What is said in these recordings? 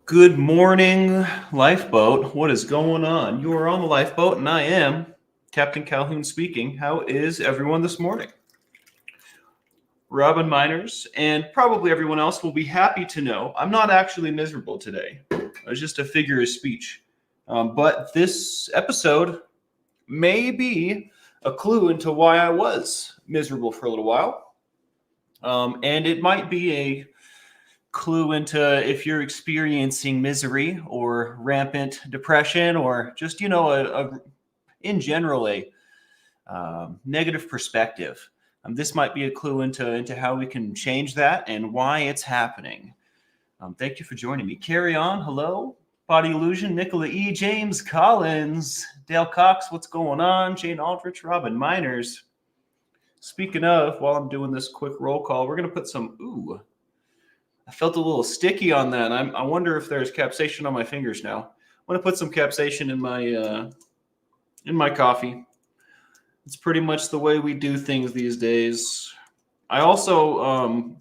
Good morning, Lifeboat. What is going on? You are on the lifeboat, and I am Captain Calhoun speaking. How is everyone this morning? Robin Miners and probably everyone else will be happy to know I'm not actually miserable today. It's just a figure of speech. But this episode may be a clue into why I was miserable for a little while. And it might be a clue into if you're experiencing misery or rampant depression or just in general a negative perspective. This might be a clue into how we can change that and why it's happening. Thank you for joining me. Carry on. Hello. Body Illusion, Nicola E. James Collins, Dale Cox, what's going on? Jane Aldrich, Robin Miners. Speaking of, while I'm doing this quick roll call, we're going to put some, I felt a little sticky on that. I wonder if there's capsaicin on my fingers now. I'm going to put some capsaicin in my coffee. It's pretty much the way we do things these days. I also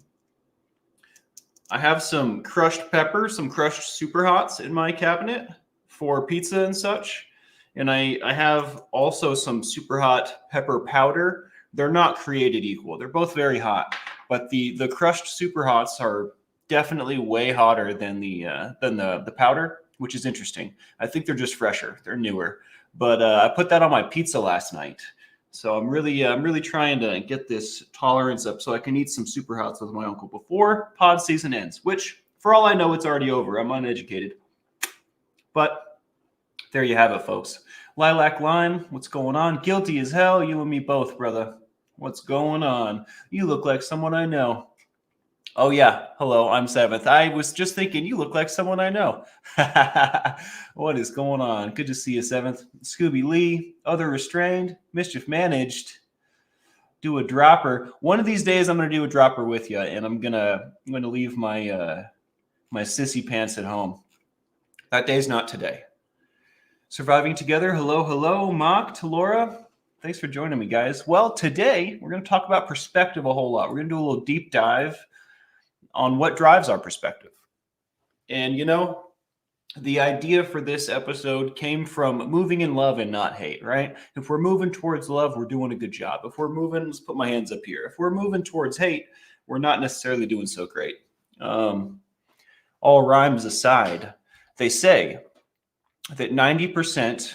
I have some crushed pepper, some crushed super hots in my cabinet for pizza and such. And I have also some super hot pepper powder. They're not created equal. They're both very hot, but the crushed super hots are definitely way hotter than the powder, which is interesting. I think they're just fresher. They're newer. But I put that on my pizza last night. So I'm really trying to get this tolerance up so I can eat some super hots with my uncle before pod season ends, which for all I know, it's already over. I'm uneducated. But there you have it, folks. Lilac Lime, what's going on? Guilty as hell. You and me both, brother. What's going on? You look like someone I know. Oh, yeah. Hello, I'm Seventh. I was just thinking you look like someone I know. What is going on? Good to see you, Seventh. Scooby Lee, Other Restrained, Mischief Managed. Do a dropper. One of these days, I'm going to do a dropper with you, and I'm gonna leave my my sissy pants at home. That day's not today. Surviving Together. Hello, Mock, to Laura. Thanks for joining me, guys. Well, today we're going to talk about perspective a whole lot. We're going to do a little deep dive on what drives our perspective. And, the idea for this episode came from moving in love and not hate, right? If we're moving towards love, we're doing a good job. If we're moving, let's put my hands up here. If we're moving towards hate, we're not necessarily doing so great. All rhymes aside, they say that 90%,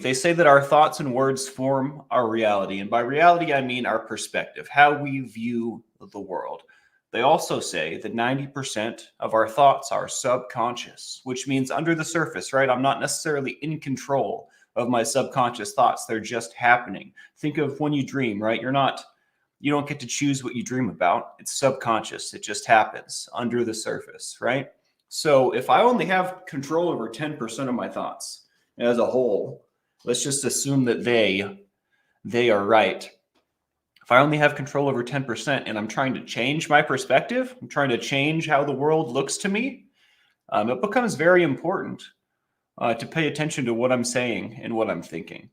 they say that our thoughts and words form our reality. And by reality, I mean our perspective, how we view the world. They also say that 90% of our thoughts are subconscious, which means under the surface, right? I'm not necessarily in control of my subconscious thoughts. They're just happening. Think of when you dream, right? You don't get to choose what you dream about. It's subconscious. It just happens under the surface, right? So if I only have control over 10% of my thoughts as a whole, let's just assume that they are right. If I only have control over 10% and I'm trying to change my perspective, I'm trying to change how the world looks to me, it becomes very important to pay attention to what I'm saying and what I'm thinking.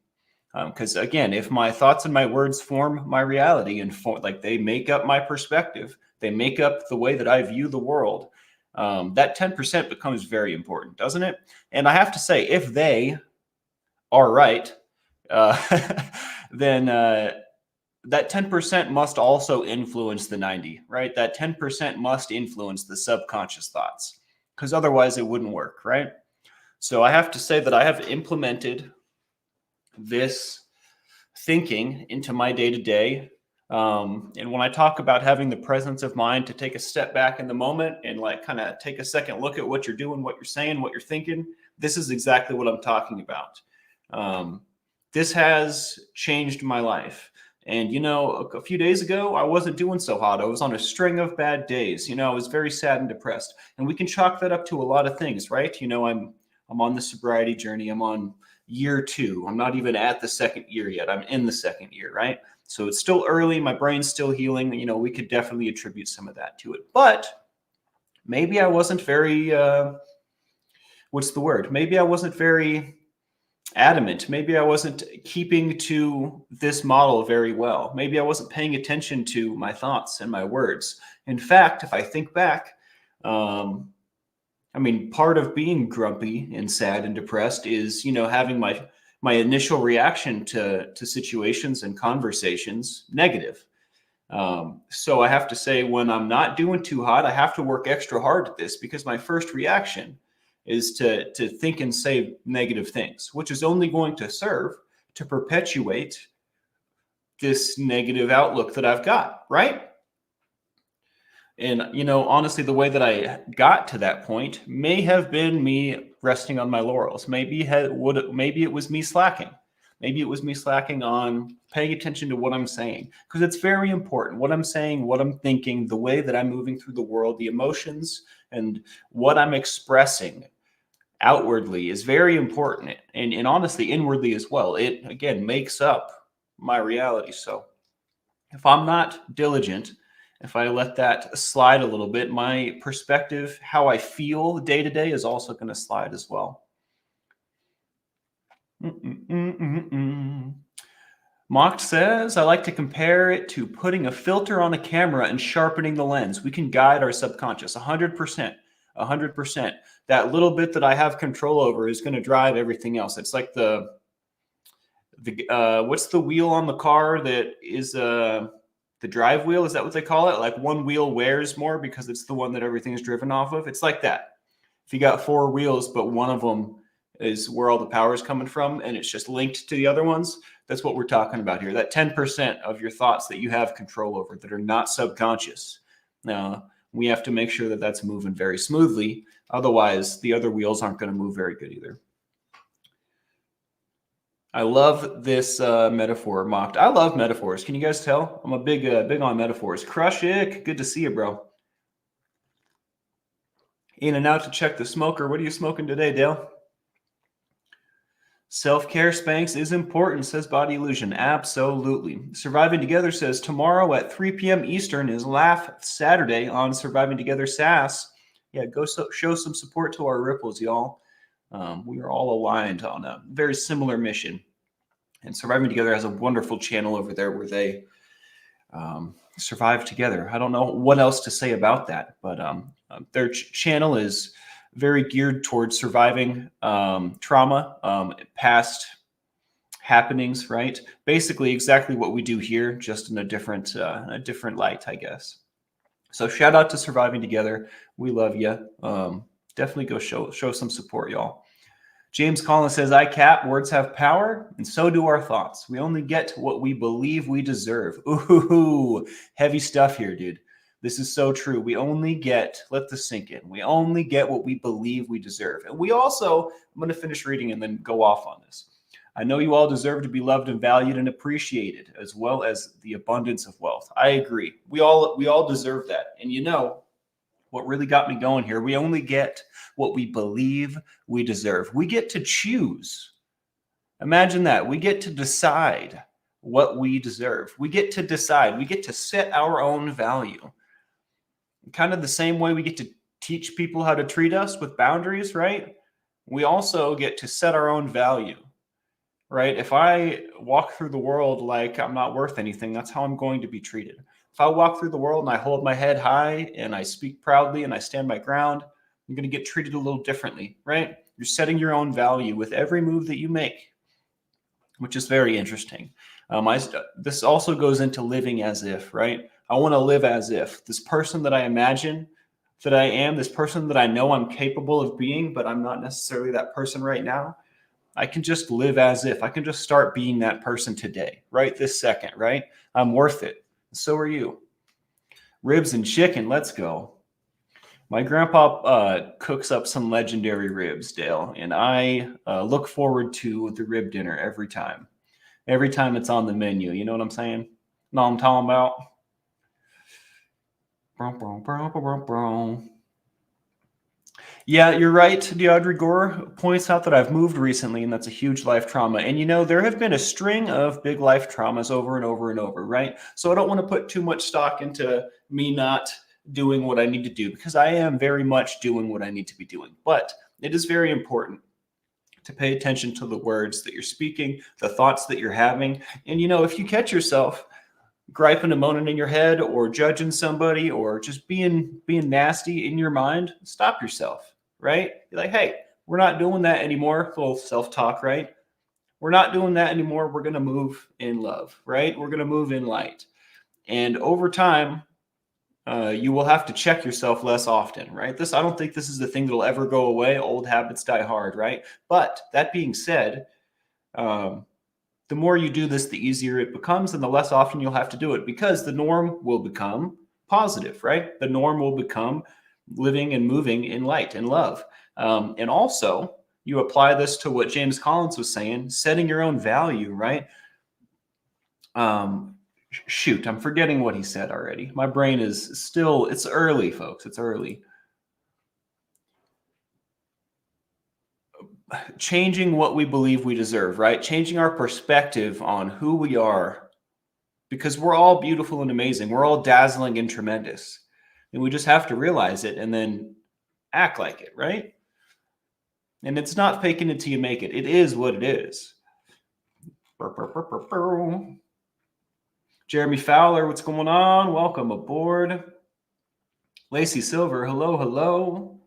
Because again, if my thoughts and my words form my reality and they make up my perspective, they make up the way that I view the world, that 10% becomes very important, doesn't it? And I have to say, if they are right, then that 10% must also influence the 90, right? That 10% must influence the subconscious thoughts, because otherwise it wouldn't work, right? So I have to say that I have implemented this thinking into my day-to-day. And when I talk about having the presence of mind to take a step back in the moment and kind of take a second look at what you're doing, what you're saying, what you're thinking, this is exactly what I'm talking about. This has changed my life. And, a few days ago, I wasn't doing so hot. I was on a string of bad days. I was very sad and depressed. And we can chalk that up to a lot of things, right? I'm on the sobriety journey. I'm on year 2. I'm not even at the second year yet. I'm in the second year, right? So it's still early. My brain's still healing. We could definitely attribute some of that to it. But maybe I wasn't very, Maybe I wasn't very adamant. Maybe I wasn't keeping to this model very well. Maybe I wasn't paying attention to my thoughts and my words. In fact, if I think back, I mean, part of being grumpy and sad and depressed is, having my initial reaction to situations and conversations negative. So I have to say, when I'm not doing too hot, I have to work extra hard at this, because my first reaction is to think and say negative things, which is only going to serve to perpetuate this negative outlook that I've got, right? And, honestly, the way that I got to that point may have been me resting on my laurels. Maybe it was me slacking. Maybe it was me slacking on paying attention to what I'm saying, because it's very important. What I'm saying, what I'm thinking, the way that I'm moving through the world, the emotions, and what I'm expressing outwardly is very important. And honestly, inwardly as well. It, again, makes up my reality. So if I'm not diligent, if I let that slide a little bit, my perspective, how I feel day to day, is also going to slide as well. Mocked says, I like to compare it to putting a filter on a camera and sharpening the lens. We can guide our subconscious 100%. 100%. That little bit that I have control over is going to drive everything else. It's like the what's the wheel on the car that is the drive wheel? Is that what they call it? Like, one wheel wears more because it's the one that everything is driven off of. It's like that. If you got 4 wheels, but one of them is where all the power is coming from, and it's just linked to the other ones, that's what we're talking about here. That 10% of your thoughts that you have control over that are not subconscious. Now, we have to make sure that that's moving very smoothly. Otherwise, the other wheels aren't going to move very good either. I love this metaphor, Mocked. I love metaphors. Can you guys tell? I'm a big on metaphors. Crush it. Good to see you, bro. In and out to check the smoker. What are you smoking today, Dale? Self-care, Spanx, is important, says Body Illusion. Absolutely. Surviving Together says, tomorrow at 3 p.m. Eastern is Laugh Saturday on Surviving Together SAS. Yeah, go show some support to our ripples, y'all. We are all aligned on a very similar mission. And Surviving Together has a wonderful channel over there where they survive together. I don't know what else to say about that, but their channel is very geared towards surviving trauma, past happenings, right? Basically exactly what we do here, just in a different light, I guess. So shout out to Surviving Together. We love you. Definitely go show some support, y'all. James Collins says, words have power, and so do our thoughts. We only get what we believe we deserve. Ooh, heavy stuff here, dude. This is so true. We only get, let this sink in, we only get what we believe we deserve. And we also, I'm going to finish reading and then go off on this. I know you all deserve to be loved and valued and appreciated, as well as the abundance of wealth. I agree. We all deserve that. And what really got me going here, we only get what we believe we deserve. We get to choose. Imagine that. We get to decide what we deserve. We get to decide. We get to set our own value. Kind of the same way we get to teach people how to treat us with boundaries, right? We also get to set our own value, right? If I walk through the world like I'm not worth anything, that's how I'm going to be treated. If I walk through the world and I hold my head high and I speak proudly and I stand my ground, I'm going to get treated a little differently, right? You're setting your own value with every move that you make, which is very interesting. This also goes into living as if, right? I want to live as if this person that I imagine that I am, this person that I know I'm capable of being, but I'm not necessarily that person right now. I can just live as if. I can just start being that person today, right this second, right? I'm worth it. So are you. Ribs and chicken, let's go. My grandpa cooks up some legendary ribs, Dale, and I look forward to the rib dinner every time. Every time it's on the menu. You know what I'm saying? Know what I'm talking about? Yeah, you're right. Deaudre Gore points out that I've moved recently, and that's a huge life trauma. And, there have been a string of big life traumas over and over and over, right? So I don't want to put too much stock into me not doing what I need to do, because I am very much doing what I need to be doing. But it is very important to pay attention to the words that you're speaking, the thoughts that you're having. And, if you catch yourself griping and moaning in your head, or judging somebody, or just being nasty in your mind, stop yourself. right? You're like, hey, we're not doing that anymore. A little self-talk, right? We're not doing that anymore. We're going to move in love, right? We're going to move in light. And over time, you will have to check yourself less often, right? I don't think this is the thing that'll ever go away. Old habits die hard, right? But that being said, the more you do this, the easier it becomes, and the less often you'll have to do it, because the norm will become positive, right? The norm will become living and moving in light and love. And also, you apply this to what James Collins was saying, setting your own value, right? Shoot, I'm forgetting what he said already. My brain is still, it's early, folks. It's early. Changing what we believe we deserve, right? Changing our perspective on who we are, because we're all beautiful and amazing. We're all dazzling and tremendous. And we just have to realize it and then act like it, right? And it's not faking it till you make it. It is what it is. Jeremy Fowler, what's going on? Welcome aboard. Lacey Silver, hello, hello.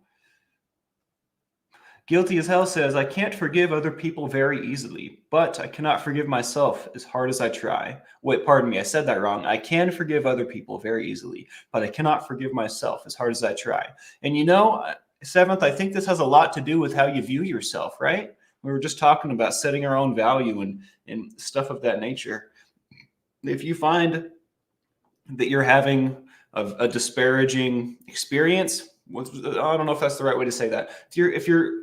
Guilty as Hell says, I can't forgive other people very easily, but I cannot forgive myself as hard as I try. Wait, pardon me, I said that wrong. I can forgive other people very easily, but I cannot forgive myself as hard as I try. And you know, Seventh, I think this has a lot to do with how you view yourself, right? We were just talking about setting our own value and stuff of that nature. If you find that you're having a disparaging experience, I don't know if that's the right way to say that. If you're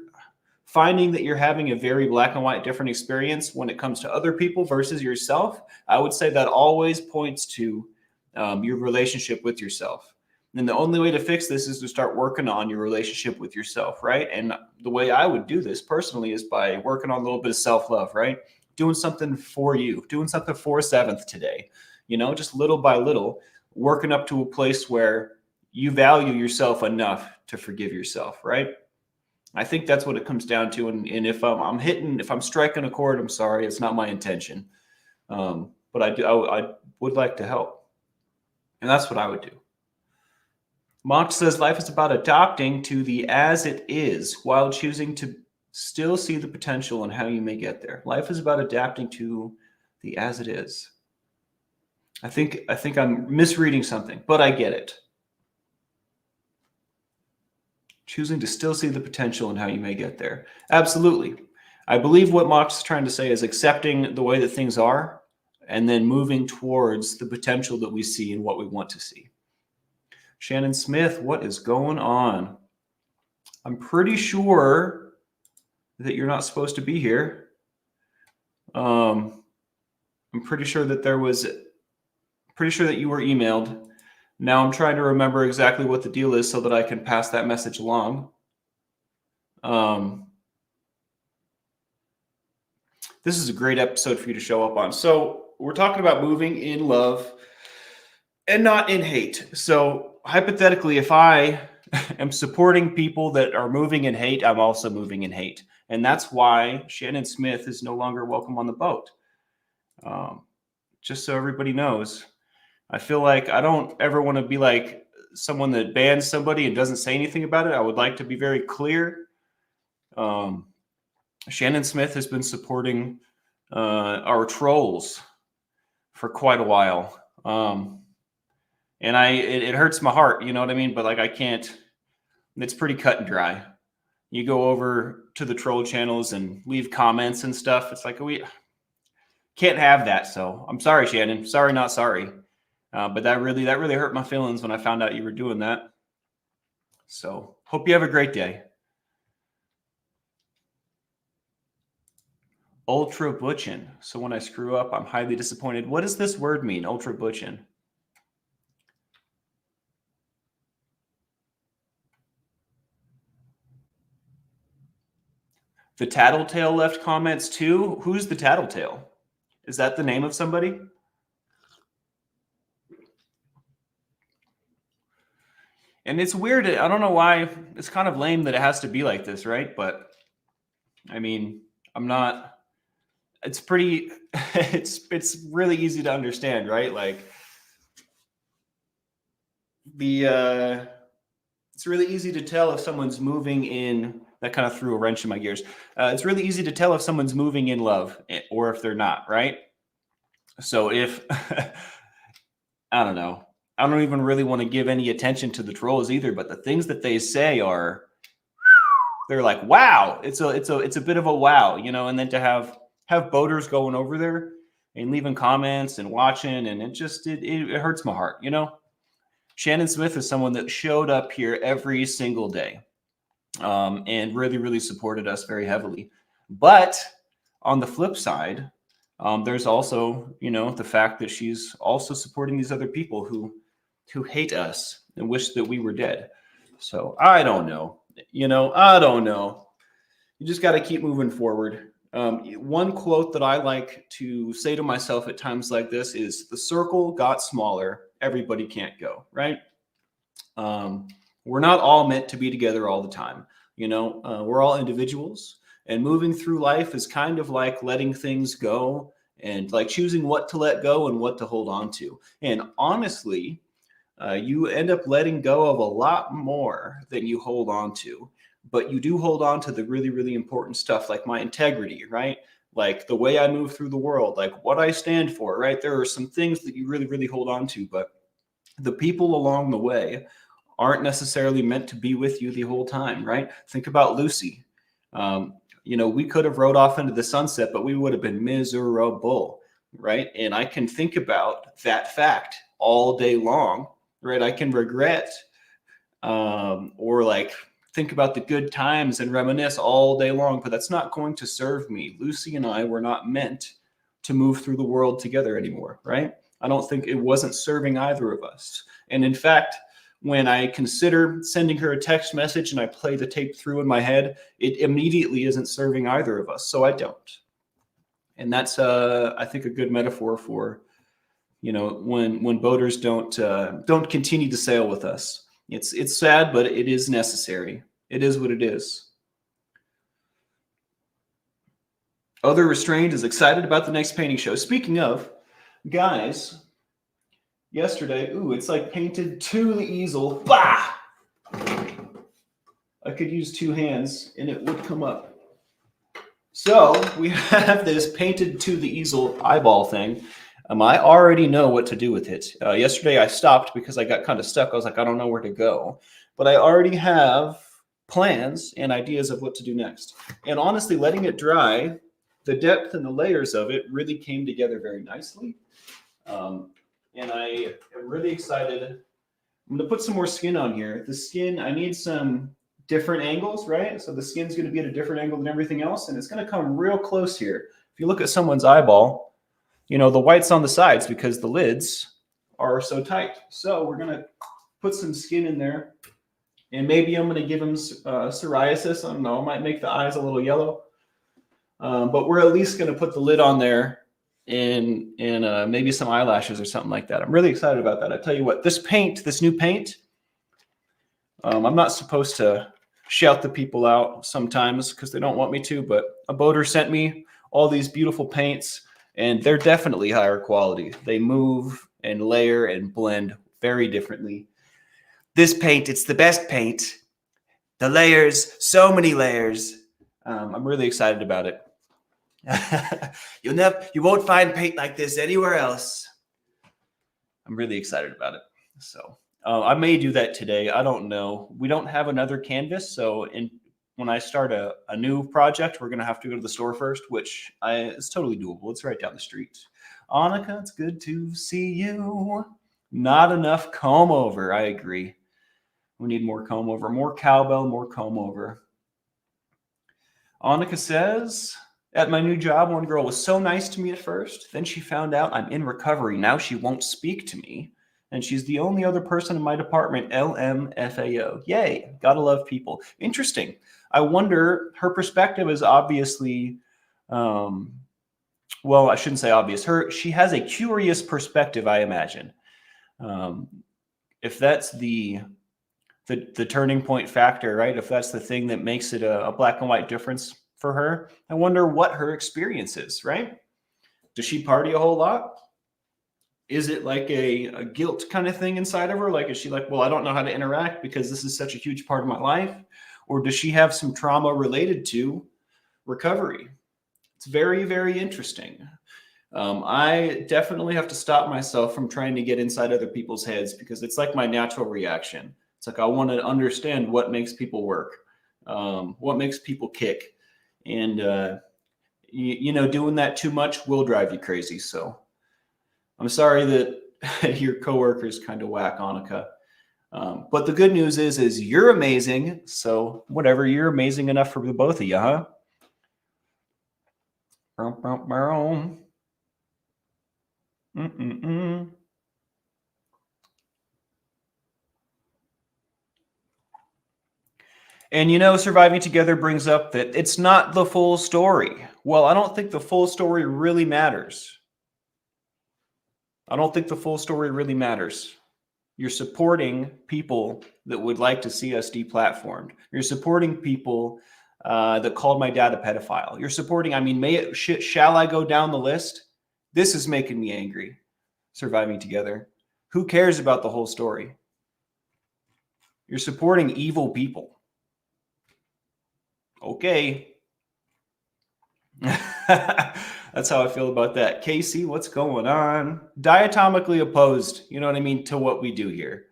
finding that you're having a very black and white different experience when it comes to other people versus yourself, I would say that always points to your relationship with yourself. And the only way to fix this is to start working on your relationship with yourself, right? And the way I would do this personally is by working on a little bit of self-love, right? Doing something for you, doing something for Seventh today, you know, just little by little, working up to a place where you value yourself enough to forgive yourself, right? I think that's what it comes down to. And if if I'm striking a chord, I'm sorry, it's not my intention. But I would like to help. And that's what I would do. Mock says life is about adapting to the as it is while choosing to still see the potential and how you may get there. Life is about adapting to the as it is. I think I'm misreading something, but I get it. Choosing to still see the potential and how you may get there. Absolutely. I believe what Mock's trying to say is accepting the way that things are and then moving towards the potential that we see and what we want to see. Shannon Smith, what is going on? I'm pretty sure that you're not supposed to be here. I'm pretty sure that you were emailed. Now I'm trying to remember exactly what the deal is so that I can pass that message along. This is a great episode for you to show up on. So we're talking about moving in love and not in hate. So hypothetically, if I am supporting people that are moving in hate, I'm also moving in hate. And that's why Shannon Smith is no longer welcome on the boat. Just so everybody knows, I feel like I don't ever want to be like someone that bans somebody and doesn't say anything about it. I would like to be very clear. Shannon Smith has been supporting our trolls for quite a while. And it hurts my heart, you know what I mean? But like, I can't, it's pretty cut and dry. You go over to the troll channels and leave comments and stuff. It's like, we can't have that. So I'm sorry, Shannon. Sorry, not sorry. But that really hurt my feelings when I found out you were doing that. So hope you have a great day. Ultra butchin. So when I screw up, I'm highly disappointed. What does this word mean, ultra butchin? The Tattletale left comments too. Who's the Tattletale? Is that the name of somebody? And it's weird. I don't know why. It's kind of lame that it has to be like this, right? But I mean, I'm not. It's pretty. It's really easy to understand, right? Like the It's really easy to tell if someone's moving in. That kind of threw a wrench in my gears. It's really easy to tell if someone's moving in love or if they're not, right? So if I don't know, I don't even really want to give any attention to the trolls either. But the things that they say are, they're like, wow. It's a bit of a wow, you know. And then to have boaters going over there and leaving comments and watching, and it hurts my heart, you know. Shannon Smith is someone that showed up here every single day, and really, really supported us very heavily. But on the flip side, there's also, you know, the fact that she's also supporting these other people who hate us and wish that we were dead. So I don't know. You know, I don't know. You just got to keep moving forward. One quote that I like to say to myself at times like this is, the circle got smaller. Everybody can't go, right? We're not all meant to be together all the time. You know, we're all individuals, and moving through life is kind of like letting things go and like choosing what to let go and what to hold on to. And honestly, you end up letting go of a lot more than you hold on to. But you do hold on to the really, really important stuff, like my integrity, right? Like the way I move through the world, like what I stand for, right? There are some things that you really, really hold on to, but the people along the way aren't necessarily meant to be with you the whole time, right? Think about Lucy. You know, we could have rode off into the sunset, but we would have been miserable, right? And I can think about that fact all day long, right? I can regret, or like think about the good times and reminisce all day long, but that's not going to serve me. Lucy and I were not meant to move through the world together anymore, right? I don't think it wasn't serving either of us. And in fact, when I consider sending her a text message and I play the tape through in my head, it immediately isn't serving either of us. So I don't. And that's, I think, a good metaphor for, you know, when boaters don't continue to sail with us. It's sad, but it is necessary. It is what it is. Other Restrained is excited about the next painting show. Speaking of, guys, yesterday, it's like painted to the easel. Bah! I could use two hands and it would come up. So we have this painted to the easel eyeball thing. I already know what to do with it. Yesterday I stopped because I got kind of stuck. I was like, I don't know where to go. But I already have plans and ideas of what to do next. And honestly, letting it dry, the depth and the layers of it really came together very nicely. And I am really excited. I'm going to put some more skin on here. The skin, I need some different angles, right? So the skin's going to be at a different angle than everything else, and it's going to come real close here. If you look at someone's eyeball, you know, the white's on the sides because the lids are so tight. So we're going to put some skin in there, and maybe I'm going to give them psoriasis. I don't know. I might make the eyes a little yellow. But we're at least going to put the lid on there and maybe some eyelashes or something like that. I'm really excited about that. I tell you what, this new paint, I'm not supposed to shout the people out sometimes because they don't want me to, but a boater sent me all these beautiful paints, and they're definitely higher quality. They move and layer and blend very differently. This paint, it's the best paint. The layers, so many layers. I'm really excited about it. You won't find paint like this anywhere else. I'm really excited about it. So I may do that today. I don't know. We don't have another canvas, so when I start a new project, we're gonna have to go to the store first, which is totally doable. It's right down the street. Annika, it's good to see you. Not enough comb over. I agree. We need more comb over, more cowbell, more comb over. Annika says, at my new job, one girl was so nice to me at first. Then she found out I'm in recovery. Now she won't speak to me. And she's the only other person in my department, LMFAO. Yay, gotta love people. Interesting. I wonder, her perspective is obviously, well, I shouldn't say obvious. She has a curious perspective, I imagine. If that's the turning point factor, right? If that's the thing that makes it a black and white difference for her, I wonder what her experience is, right? Does she party a whole lot? Is it like a guilt kind of thing inside of her? Like, is she like, well, I don't know how to interact because this is such a huge part of my life? Or does she have some trauma related to recovery? It's very, very interesting. I definitely have to stop myself from trying to get inside other people's heads because it's like my natural reaction. It's like I want to understand what makes people work, what makes people kick. And, doing that too much will drive you crazy. So I'm sorry that your coworkers kind of whack Annika. But the good news is you're amazing. So whatever, you're amazing enough for the both of you, huh? Mm-mm-mm. And surviving together brings up that it's not the full story. Well, I don't think the full story really matters. I don't think the full story really matters. You're supporting people that would like to see us deplatformed. You're supporting people that called my dad a pedophile. You're supporting, shall I go down the list? This is making me angry. Surviving together. Who cares about the whole story? You're supporting evil people. Okay. That's how I feel about that. Casey, what's going on? Diatomically opposed, you know what I mean, to what we do here.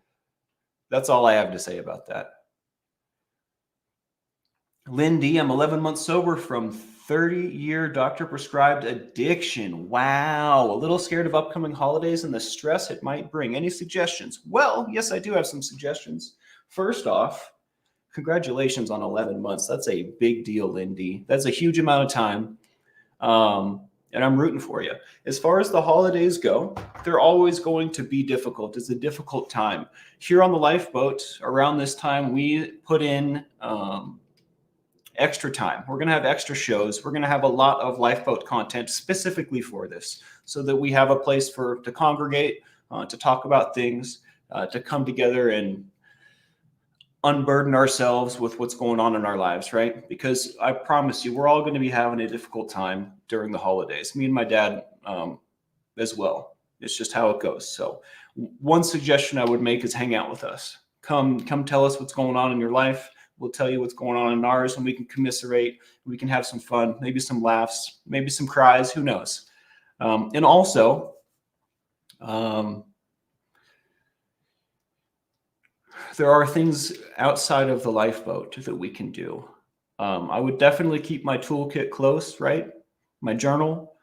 That's all I have to say about that. Lindy, I'm 11 months sober from 30-year doctor-prescribed addiction. Wow. A little scared of upcoming holidays and the stress it might bring. Any suggestions? Well, yes, I do have some suggestions. First off, congratulations on 11 months. That's a big deal, Lindy. That's a huge amount of time. And I'm rooting for you. As far as the holidays go, they're always going to be difficult. It's a difficult time. Here on the Lifeboat, around this time, we put in extra time. We're going to have extra shows. We're going to have a lot of Lifeboat content specifically for this so that we have a place to congregate, to talk about things, to come together and unburden ourselves with what's going on in our lives, right? Because I promise you, we're all going to be having a difficult time during the holidays. Me and my dad as well. It's just how it goes. So one suggestion I would make is hang out with us. Come tell us what's going on in your life. We'll tell you what's going on in ours, and we can commiserate. We can have some fun, maybe some laughs, maybe some cries. Who knows? And also, there are things outside of the Lifeboat that we can do. I would definitely keep my toolkit close, right? My journal.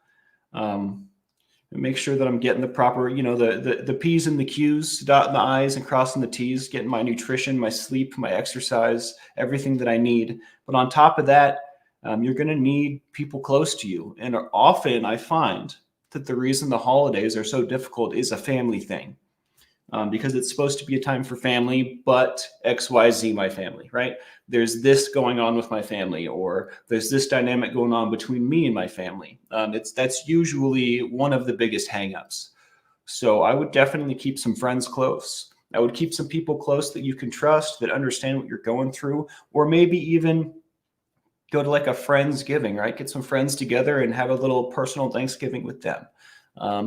Make sure that I'm getting the proper, the P's and the Q's, dotting the I's and crossing the T's, getting my nutrition, my sleep, my exercise, everything that I need. But on top of that, you're going to need people close to you. And often I find that the reason the holidays are so difficult is a family thing. Because it's supposed to be a time for family, but XYZ, my family, right? There's this going on with my family, or there's this dynamic going on between me and my family. That's usually one of the biggest hangups. So I would definitely keep some friends close. I would keep some people close that you can trust, that understand what you're going through, or maybe even go to like a Friendsgiving, right? Get some friends together and have a little personal Thanksgiving with them.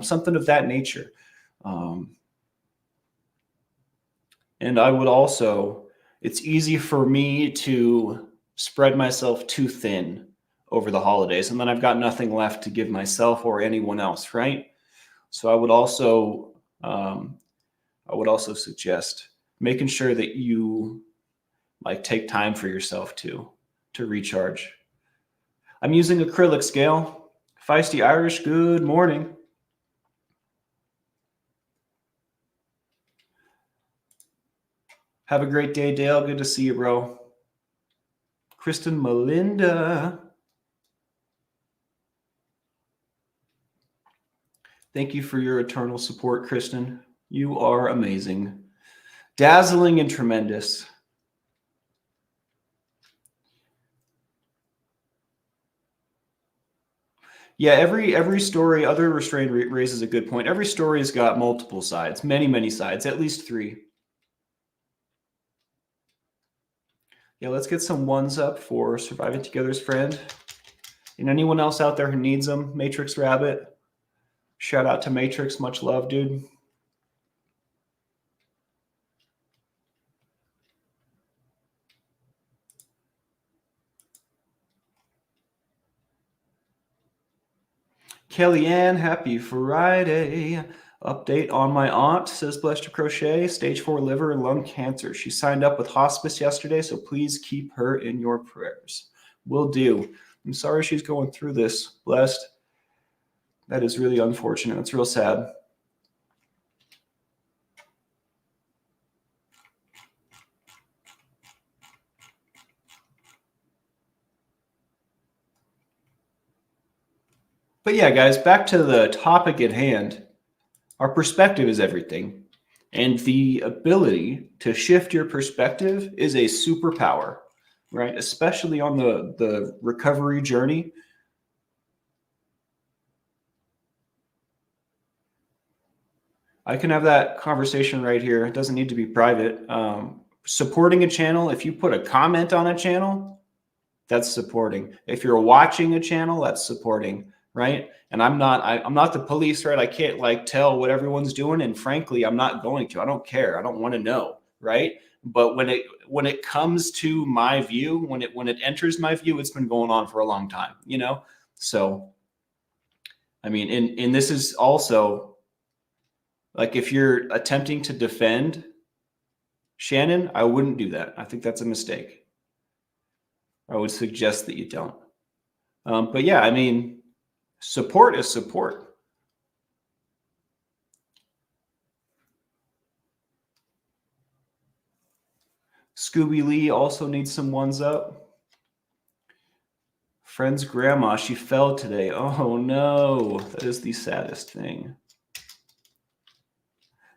Something of that nature. And I would also, it's easy for me to spread myself too thin over the holidays, and then I've got nothing left to give myself or anyone else, right? So I would also suggest making sure that you take time for yourself to recharge. I'm using acrylic scale. Feisty Irish, good morning. Have a great day, Dale. Good to see you, bro. Kristen Melinda. Thank you for your eternal support, Kristen. You are amazing. Dazzling and tremendous. Yeah, every story, other restrained raises a good point. Every story has got multiple sides, many sides, at least 3. Yeah, let's get some ones up for Surviving Together's friend. And anyone else out there who needs them, Matrix Rabbit, Shout out to Matrix. Much love, dude. Kellyanne, happy Friday. Update on my aunt, says Blessed to Crochet, stage 4 liver and lung cancer. She signed up with hospice yesterday, so please keep her in your prayers. Will do. I'm sorry she's going through this, Blessed. That is really unfortunate. It's real sad. But yeah, guys, back to the topic at hand. Our perspective is everything. And the ability to shift your perspective is a superpower, right? Especially on the recovery journey. I can have that conversation right here. It doesn't need to be private. Supporting a channel, if you put a comment on a channel, that's supporting. If you're watching a channel, that's supporting, right? And I'm not the police, right? I can't like tell what everyone's doing, and frankly, I'm not going to. I don't care. I don't want to know, right? But when it comes to my view, when it enters my view, it's been going on for a long time, you know? So I mean, and this is also like if you're attempting to defend Shannon, I wouldn't do that. I think that's a mistake. I would suggest that you don't. But yeah, I mean, support is support. Scooby Lee also needs some ones up. Friend's grandma, she fell today. Oh no, that is the saddest thing.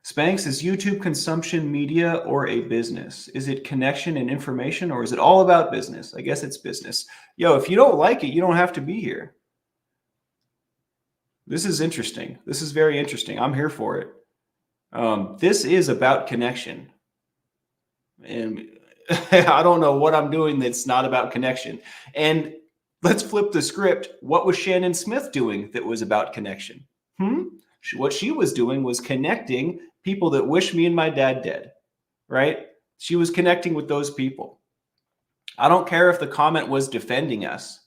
Spanx, is YouTube consumption media or a business? Is it connection and information, or is it all about business? I guess it's business. Yo, if you don't like it, you don't have to be here. This is interesting. This is very interesting. I'm here for it. This is about connection. And I don't know what I'm doing that's not about connection. And let's flip the script. What was Shannon Smith doing that was about connection? What she was doing was connecting people that wish me and my dad dead, right? She was connecting with those people. I don't care if the comment was defending us.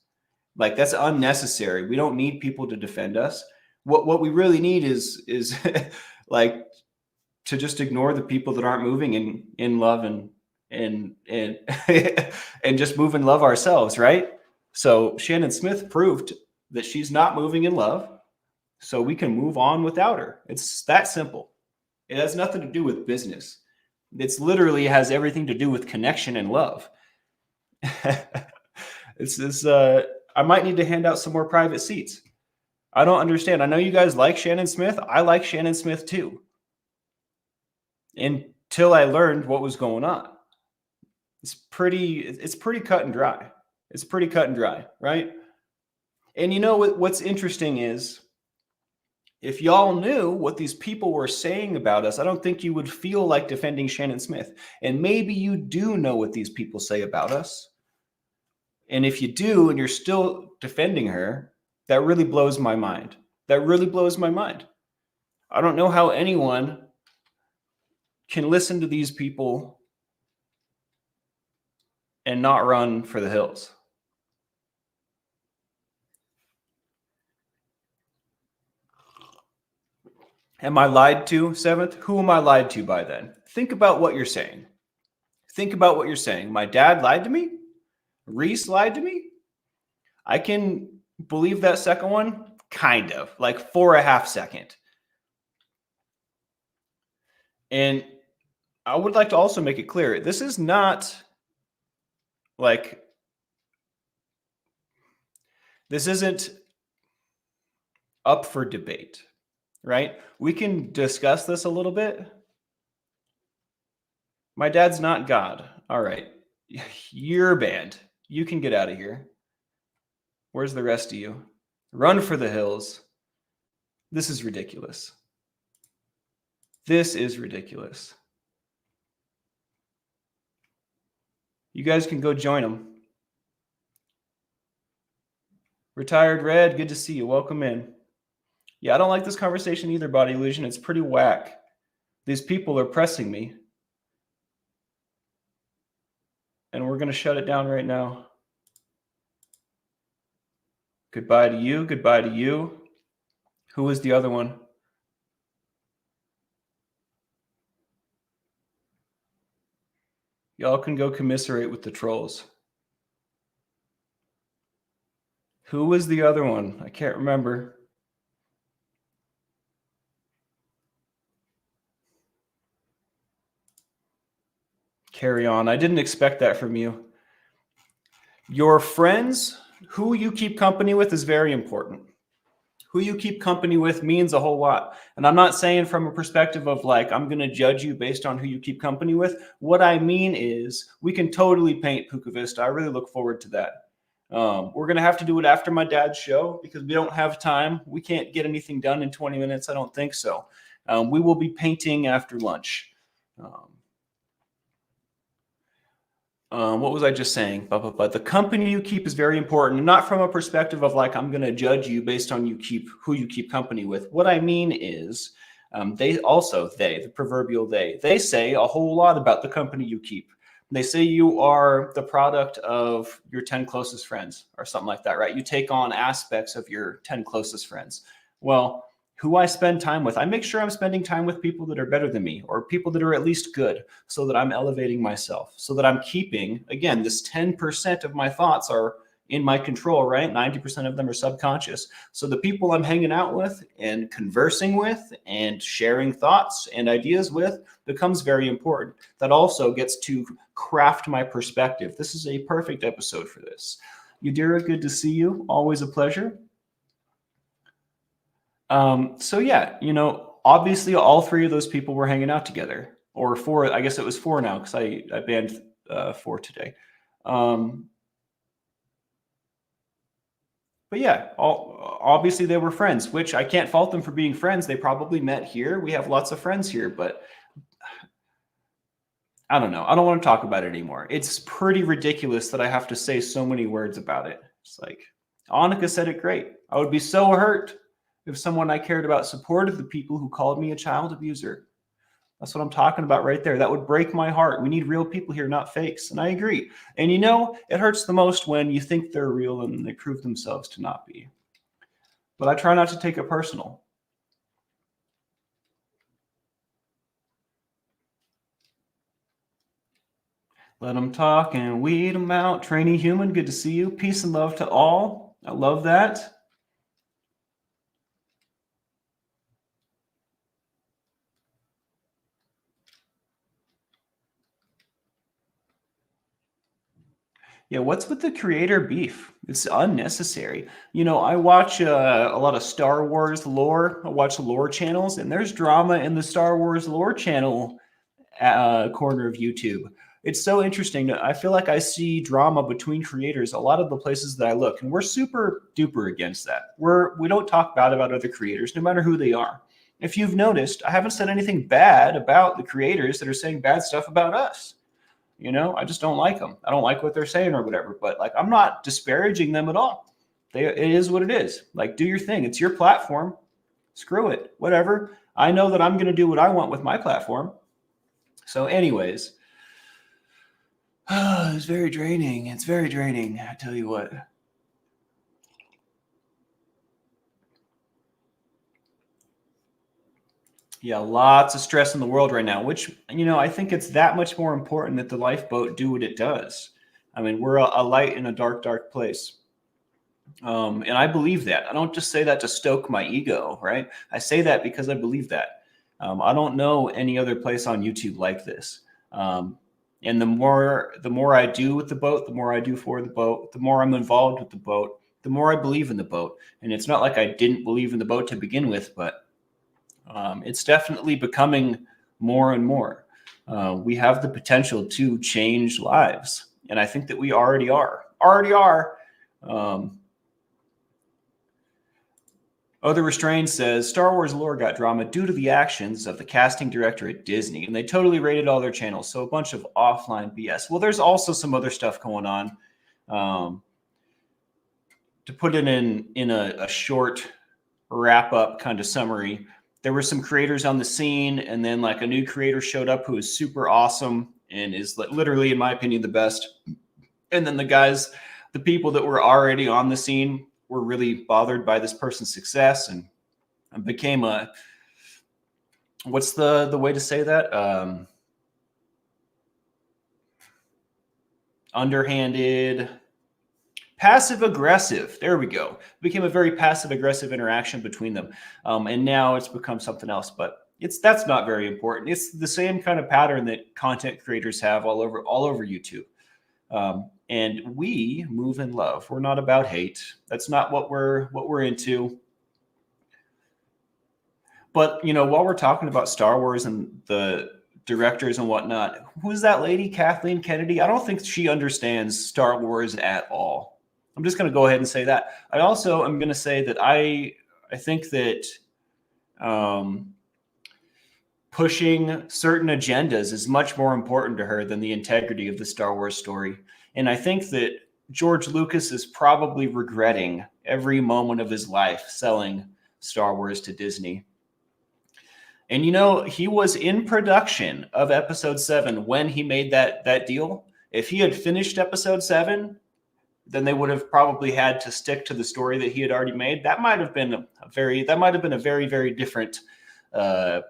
Like, that's unnecessary. We don't need people to defend us. What we really need is like to just ignore the people that aren't moving in love and and just move in love ourselves, right? So Shannon Smith proved that she's not moving in love, so we can move on without her. It's that simple. It has nothing to do with business. It's literally has everything to do with connection and love. It's this. I might need to hand out some more private seats. I don't understand. I know you guys like Shannon Smith. I like Shannon Smith too. Until I learned what was going on. It's pretty cut and dry. It's pretty cut and dry, right? And you know what's interesting is if y'all knew what these people were saying about us, I don't think you would feel like defending Shannon Smith. And maybe you do know what these people say about us. And if you do and you're still defending her, that really blows my mind. That really blows my mind. I don't know how anyone can listen to these people and not run for the hills. Am I lied to, Seventh? Who am I lied to by then? Think about what you're saying. Think about what you're saying. My dad lied to me? Reese lied to me? I can believe that second one, kind of, like for a half second. And I would like to also make it clear, this is not like, this isn't up for debate, right? We can discuss this a little bit. My dad's not God. All right. You're banned. You can get out of here. Where's the rest of you? Run for the hills. This is ridiculous. This is ridiculous. You guys can go join them. Retired Red, good to see you. Welcome in. Yeah, I don't like this conversation either, Body Illusion. It's pretty whack. These people are pressing me. And we're going to shut it down right now. Goodbye to you. Goodbye to you. Who was the other one? Y'all can go commiserate with the trolls. Who was the other one? I can't remember. Carry on. I didn't expect that from you. Your friends, who you keep company with, is very important. Who you keep company with means a whole lot. And I'm not saying from a perspective of like, I'm going to judge you based on who you keep company with. What I mean is we can totally paint Puka Vista. I really look forward to that. We're going to have to do it after my dad's show because we don't have time. We can't get anything done in 20 minutes. I don't think so. We will be painting after lunch. What was I just saying? But the company you keep is very important, not from a perspective of like, I'm going to judge you based on who you keep company with. What I mean is the proverbial they say a whole lot about the company you keep. They say you are the product of your 10 closest friends or something like that, right? You take on aspects of your 10 closest friends. Well, who I spend time with, I make sure I'm spending time with people that are better than me or people that are at least good so that I'm elevating myself, so that I'm keeping, again, this 10% of my thoughts are in my control, right? 90% of them are subconscious. So the people I'm hanging out with and conversing with and sharing thoughts and ideas with becomes very important. That also gets to craft my perspective. This is a perfect episode for this. Yadira, good to see you. Always a pleasure. So yeah, obviously all three of those people were hanging out together, or four. I guess it was four now because I banned four today. But yeah, obviously they were friends, which I can't fault them for being friends. They probably met here. We have lots of friends here, but I don't know. I don't want to talk about it anymore. It's pretty ridiculous that I have to say so many words about it. It's like Annika said it great. I would be so hurt if someone I cared about supported the people who called me a child abuser. That's what I'm talking about right there. That would break my heart. We need real people here, not fakes. And I agree. And it hurts the most when you think they're real and they prove themselves to not be. But I try not to take it personal. Let them talk and weed them out. Trainee human, good to see you. Peace and love to all. I love that. Yeah, what's with the creator beef? It's unnecessary. I watch a lot of Star Wars lore. I watch lore channels, and there's drama in the Star Wars lore channel corner of YouTube. It's so interesting. I feel like I see drama between creators a lot of the places that I look, and we're super duper against that. We don't talk bad about other creators, no matter who they are. If you've noticed, I haven't said anything bad about the creators that are saying bad stuff about us. I just don't like them. I don't like what they're saying or whatever. But like, I'm not disparaging them at all. It is what it is. Like, do your thing. It's your platform. Screw it. Whatever. I know that I'm going to do what I want with my platform. So, anyways, it's very draining. It's very draining. I tell you what. Yeah, lots of stress in the world right now, which, I think it's that much more important that the lifeboat do what it does. I mean, we're a light in a dark, dark place. And I believe that. I don't just say that to stoke my ego, right? I say that because I believe that. I don't know any other place on YouTube like this. And the more I do with the boat, the more I do for the boat, the more I'm involved with the boat, the more I believe in the boat. And it's not like I didn't believe in the boat to begin with, but it's definitely becoming more and more. We have the potential to change lives. And I think that we already are. Other Restrained says Star Wars lore got drama due to the actions of the casting director at Disney, and they totally raided all their channels. So a bunch of offline BS. Well, there's also some other stuff going on. To put it in a short wrap up kind of summary. There were some creators on the scene, and then like a new creator showed up who is super awesome and is literally, in my opinion, the best. And then the people that were already on the scene were really bothered by this person's success and became what's the way to say that? Underhanded, passive aggressive. There we go. It became a very passive aggressive interaction between them. And now it's become something else, but that's not very important. It's the same kind of pattern that content creators have all over YouTube. And we move in love. We're not about hate. That's not what we're into. But, while we're talking about Star Wars and the directors and whatnot, who's that lady, Kathleen Kennedy? I don't think she understands Star Wars at all. I'm just going to go ahead and say that. I also am going to say that I think that pushing certain agendas is much more important to her than the integrity of the Star Wars story. And I think that George Lucas is probably regretting every moment of his life selling Star Wars to Disney. And, he was in production of Episode 7 when he made that deal. If he had finished Episode 7, then they would have probably had to stick to the story that he had already made. That might have been a very, very different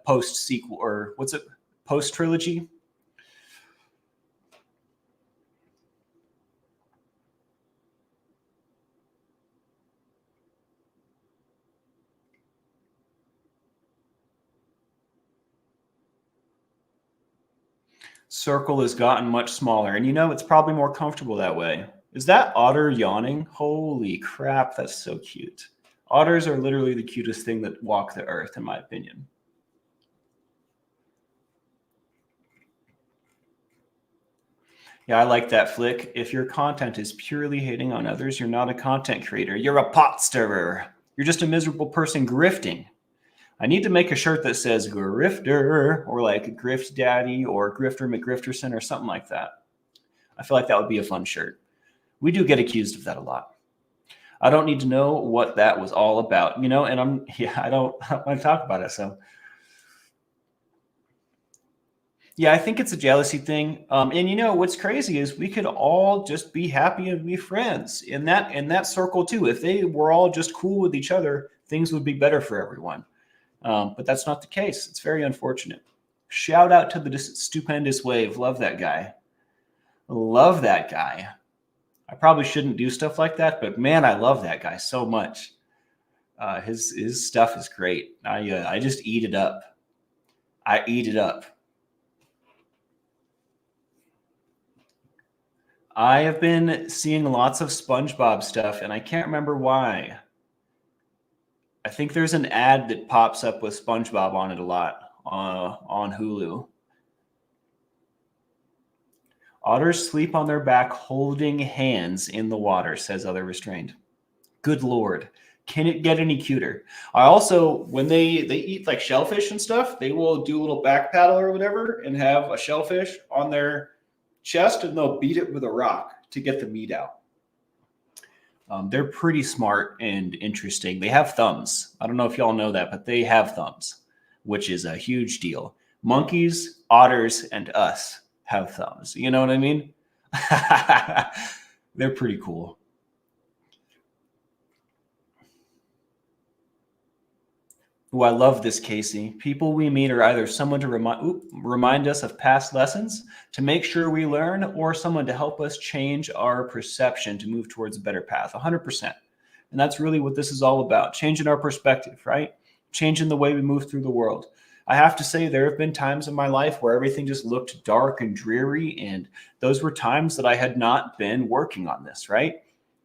post sequel, or what's it? Post trilogy. Circle has gotten much smaller, and it's probably more comfortable that way. Is that otter yawning? Holy crap, that's so cute. Otters are literally the cutest thing that walk the earth, in my opinion. Yeah, I like that, Flick. If your content is purely hating on others, you're not a content creator. You're a pot stirrer. You're just a miserable person grifting. I need to make a shirt that says grifter, or like grift daddy, or grifter McGrifterson, or something like that. I feel like that would be a fun shirt. We do get accused of that a lot. I don't need to know what that was all about, and I don't want to talk about it. So yeah, I think it's a jealousy thing. And what's crazy is we could all just be happy and be friends in that circle too. If they were all just cool with each other, things would be better for everyone. But that's not the case. It's very unfortunate. Shout out to the stupendous wave. Love that guy. Love that guy. I probably shouldn't do stuff like that, but man, I love that guy so much. His stuff is great. I just eat it up. I eat it up. I have been seeing lots of SpongeBob stuff, and I can't remember why. I think there's an ad that pops up with SpongeBob on it a lot on Hulu. Otters sleep on their back holding hands in the water, says Other Restrained. Good Lord. Can it get any cuter? I also, when they eat like shellfish and stuff, they will do a little back paddle or whatever and have a shellfish on their chest, and they'll beat it with a rock to get the meat out. They're pretty smart and interesting. They have thumbs. I don't know if y'all know that, but they have thumbs, which is a huge deal. Monkeys, otters, and us have thumbs. You know what I mean? They're pretty cool. Oh, I love this, Casey. People we meet are either someone to remind us of past lessons, to make sure we learn, or someone to help us change our perception to move towards a better path. 100%. And that's really what this is all about. Changing our perspective, right? Changing the way we move through the world. I have to say, there have been times in my life where everything just looked dark and dreary. And those were times that I had not been working on this, right?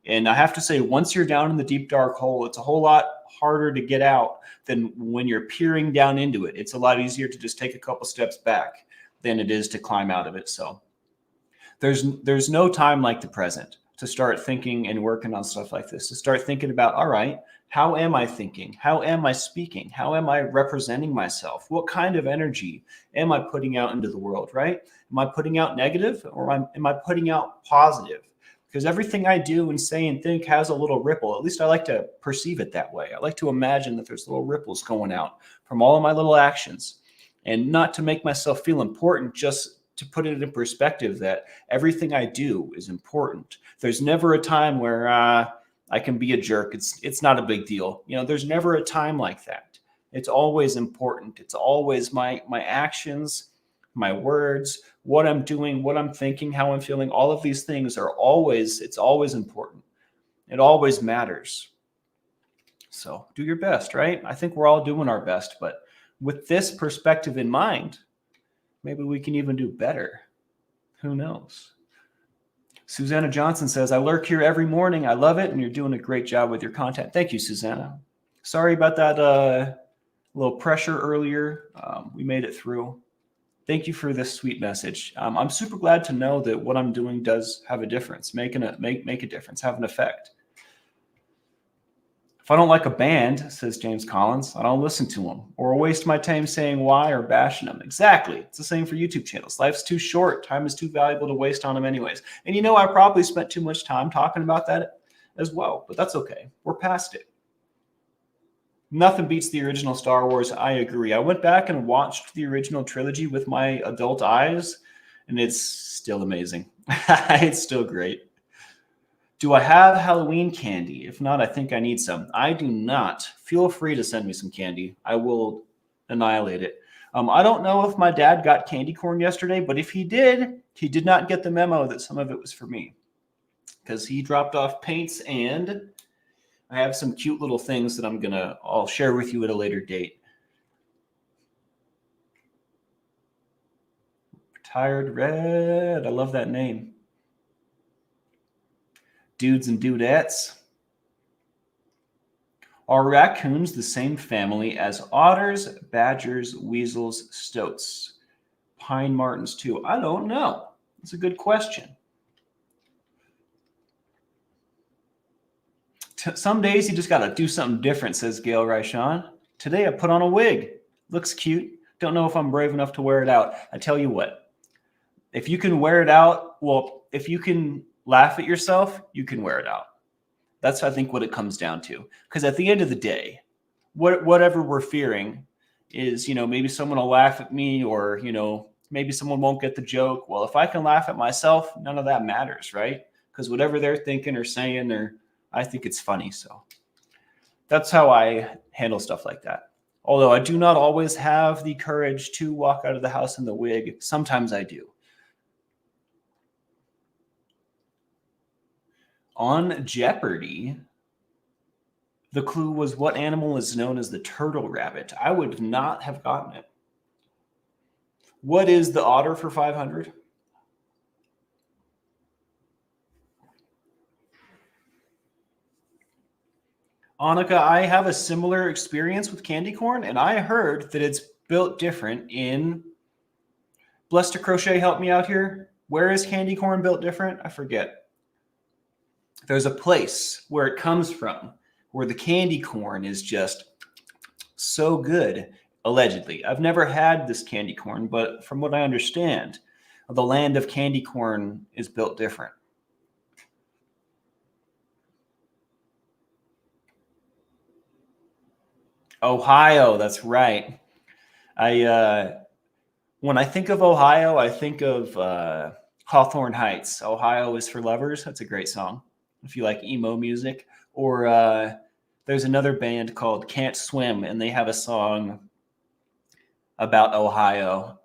And I have to say, once you're down in the deep, dark hole, it's a whole lot harder to get out than when you're peering down into it. It's a lot easier to just take a couple steps back than it is to climb out of it. So there's no time like the present to start thinking and working on stuff like this, to start thinking about, all right, how am I thinking? How am I speaking? How am I representing myself? What kind of energy am I putting out into the world, right? Am I putting out negative, or am I putting out positive? because everything I do and say and think has a little ripple. At least I like to perceive it that way. I like to imagine that there's little ripples going out from all of my little actions, and not to make myself feel important, just to put it in perspective that everything I do is important. There's never a time where I can be a jerk. It's not a big deal. There's never a time like that. It's always important. It's always my actions, my words, what I'm doing, what I'm thinking, how I'm feeling. All of these things it's always important. It always matters. So do your best, right? I think we're all doing our best, but with this perspective in mind, maybe we can even do better. Who knows? Susanna Johnson says, I lurk here every morning. I love it, and you're doing a great job with your content. Thank you, Susanna. Sorry about that little pressure earlier. We made it through. Thank you for this sweet message. I'm super glad to know that what I'm doing does have a difference, make a difference, have an effect. If I don't like a band, says James Collins, I don't listen to them or waste my time saying why or bashing them. Exactly. It's the same for YouTube channels. Life's too short. Time is too valuable to waste on them anyways. And I probably spent too much time talking about that as well, but that's okay. We're past it. Nothing beats the original Star Wars. I agree. I went back and watched the original trilogy with my adult eyes, and it's still amazing. It's still great. Do I have Halloween candy? If not, I think I need some. I do not. Feel free to send me some candy. I will annihilate it. I don't know if my dad got candy corn yesterday, but if he did not get the memo that some of it was for me, because he dropped off paints, and I have some cute little things that I'll share with you at a later date. Retired Red. I love that name. Dudes and dudettes. Are raccoons the same family as otters, badgers, weasels, stoats? Pine martens too? I don't know. It's a good question. Some days you just got to do something different, says Gail Raishon. Today I put on a wig. Looks cute. Don't know if I'm brave enough to wear it out. I tell you what, if you can wear it out, if you can laugh at yourself, you can wear it out. That's, I think, what it comes down to. Because at the end of the day, whatever we're fearing is, maybe someone will laugh at me, or, maybe someone won't get the joke. Well, if I can laugh at myself, none of that matters, right? Because whatever they're thinking or saying, I think it's funny. So that's how I handle stuff like that. Although I do not always have the courage to walk out of the house in the wig. Sometimes I do. On Jeopardy, the clue was what animal is known as the turtle rabbit. I would not have gotten it. What is the otter for 500? Annika, I have a similar experience with candy corn, and I heard that it's built different in... Blessed to Crochet, help me out here. Where is candy corn built different? I forget. There's a place where it comes from, where the candy corn is just so good, allegedly. I've never had this candy corn, but from what I understand, the land of candy corn is built different. Ohio, that's right. When I think of Ohio, I think of Hawthorne Heights. Ohio is for lovers. That's a great song if you like emo music. Or there's another band called Can't Swim, and they have a song about Ohio.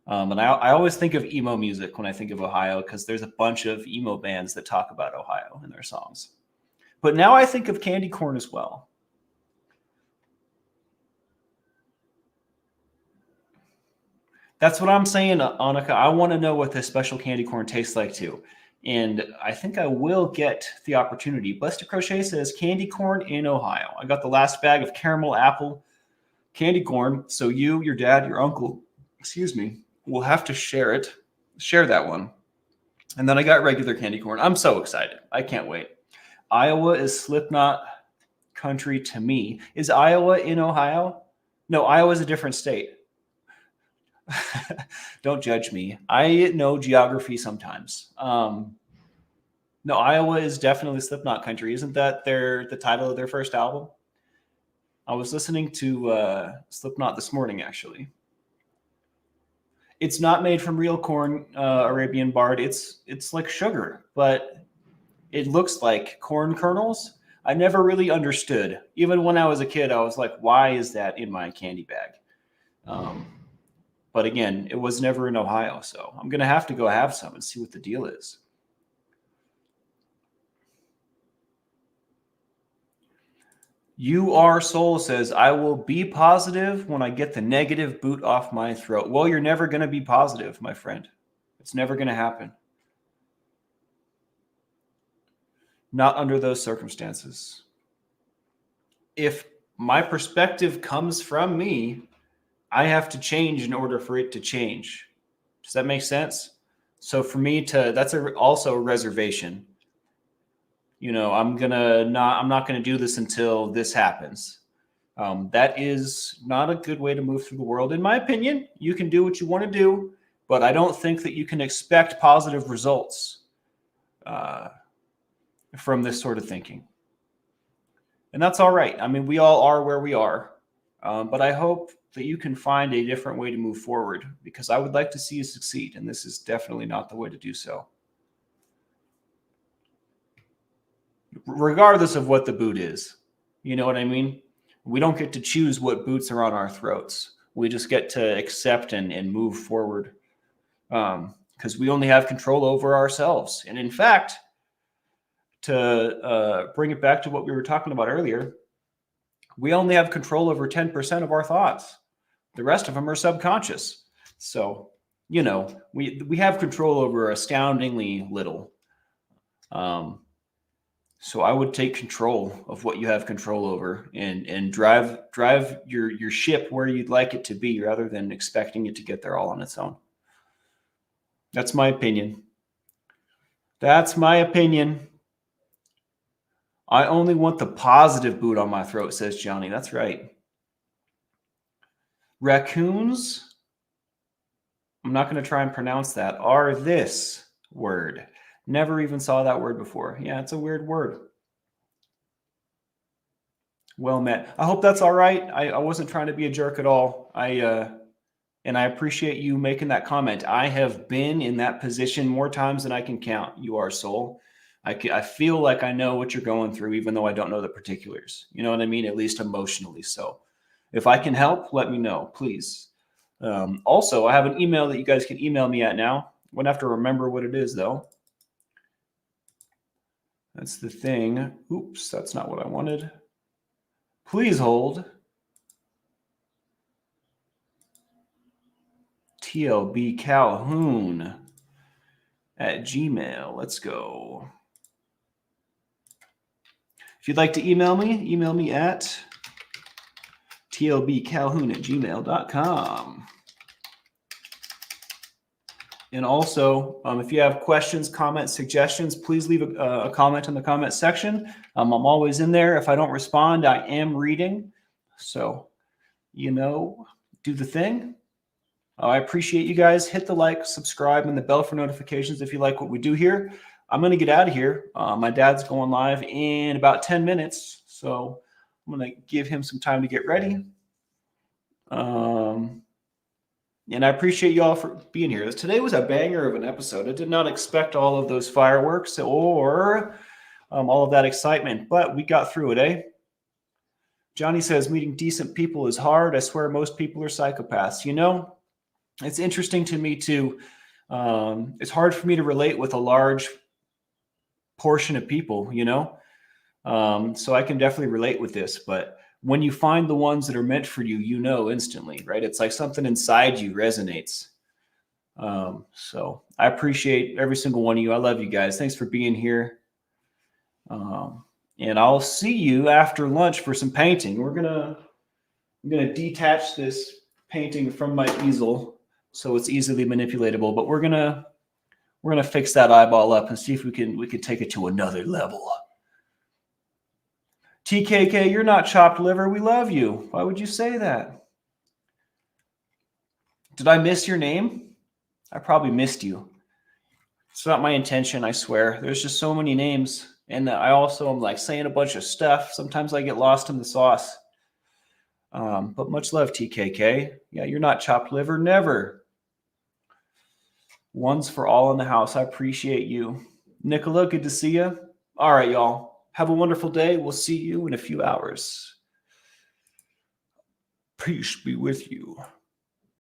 And I always think of emo music when I think of Ohio, because there's a bunch of emo bands that talk about Ohio in their songs. But now I think of candy corn as well. That's what I'm saying, Annika. I want to know what this special candy corn tastes like too. And I think I will get the opportunity. Blessed Crochet says candy corn in Ohio. I got the last bag of caramel apple candy corn. So you, your dad, your uncle, will have to share that one. And then I got regular candy corn. I'm so excited. I can't wait. Iowa is Slipknot country to me. Is Iowa in Ohio? No, Iowa is a different state. Don't judge me. I know geography sometimes. No, Iowa is definitely Slipknot country. Isn't that the title of their first album? I was listening to Slipknot this morning, actually. It's not made from real corn, Arabian Bard. It's like sugar, but it looks like corn kernels. I never really understood. Even when I was a kid, I was like, why is that in my candy bag? But again, it was never in Ohio, so I'm going to have to go have some and see what the deal is. You Are Soul says, I will be positive when I get the negative boot off my throat. Well, you're never going to be positive, my friend. It's never going to happen. Not under those circumstances. If my perspective comes from me, I have to change in order for it to change. Does that make sense? So for me that's also a reservation. I'm not gonna do this until this happens. That is not a good way to move through the world, in my opinion. You can do what you want to do, but I don't think that you can expect positive results from this sort of thinking. And that's all right. I mean, we all are where we are, but I hope that you can find a different way to move forward, because I would like to see you succeed, and this is definitely not the way to do so. Regardless of what the boot is, you know what I mean? We don't get to choose what boots are on our throats. We just get to accept and move forward, because we only have control over ourselves. And in fact, to bring it back to what we were talking about earlier, we only have control over 10% of our thoughts. The rest of them are subconscious. So, we have control over astoundingly little. So I would take control of what you have control over and drive your ship where you'd like it to be, rather than expecting it to get there all on its own. That's my opinion. That's my opinion. I only want the positive boot on my throat, says Johnny. That's right. Raccoons, I'm not going to try and pronounce that, are this word. Never even saw that word before. Yeah, it's a weird word. Well met. I hope that's all right. I wasn't trying to be a jerk at all. And I appreciate you making that comment. I have been in that position more times than I can count. You Are Soul. I feel like I know what you're going through, even though I don't know the particulars. You know what I mean? At least emotionally. So if I can help, let me know, please. Also, I have an email that you guys can email me at now. I'm going to have to remember what it is, though. That's the thing. Oops, that's not what I wanted. Please hold. TLB Calhoun at Gmail. Let's go. If you'd like to email me at tlbcalhoun@gmail.com. And also, if you have questions, comments, suggestions, please leave a comment in the comment section. I'm always in there. If I don't respond, I am reading. So, do the thing. I appreciate you guys. Hit the like, subscribe, and the bell for notifications if you like what we do here. I'm going to get out of here. My dad's going live in about 10 minutes. So I'm going to give him some time to get ready. And I appreciate you all for being here. Today was a banger of an episode. I did not expect all of those fireworks or all of that excitement, but we got through it, eh? Johnny says, meeting decent people is hard. I swear most people are psychopaths. It's interesting to me too. It's hard for me to relate with a large portion of people, so I can definitely relate with this. But when you find the ones that are meant for you, instantly, right? It's like something inside you resonates. So I appreciate every single one of you. I love you guys. Thanks for being here. And I'll see you after lunch for some painting. I'm gonna detach this painting from my easel so it's easily manipulatable, but we're gonna fix that eyeball up and see if we can take it to another level. TKK, you're not chopped liver. We love you. Why would you say that? Did I miss your name? I probably missed you. It's not my intention, I swear. There's just so many names. And I also am like saying a bunch of stuff. Sometimes I get lost in the sauce. But much love, TKK. Yeah, you're not chopped liver. Never. One's for all in the house. I appreciate you. Nicola, good to see you. All right, y'all. Have a wonderful day. We'll see you in a few hours. Peace be with you.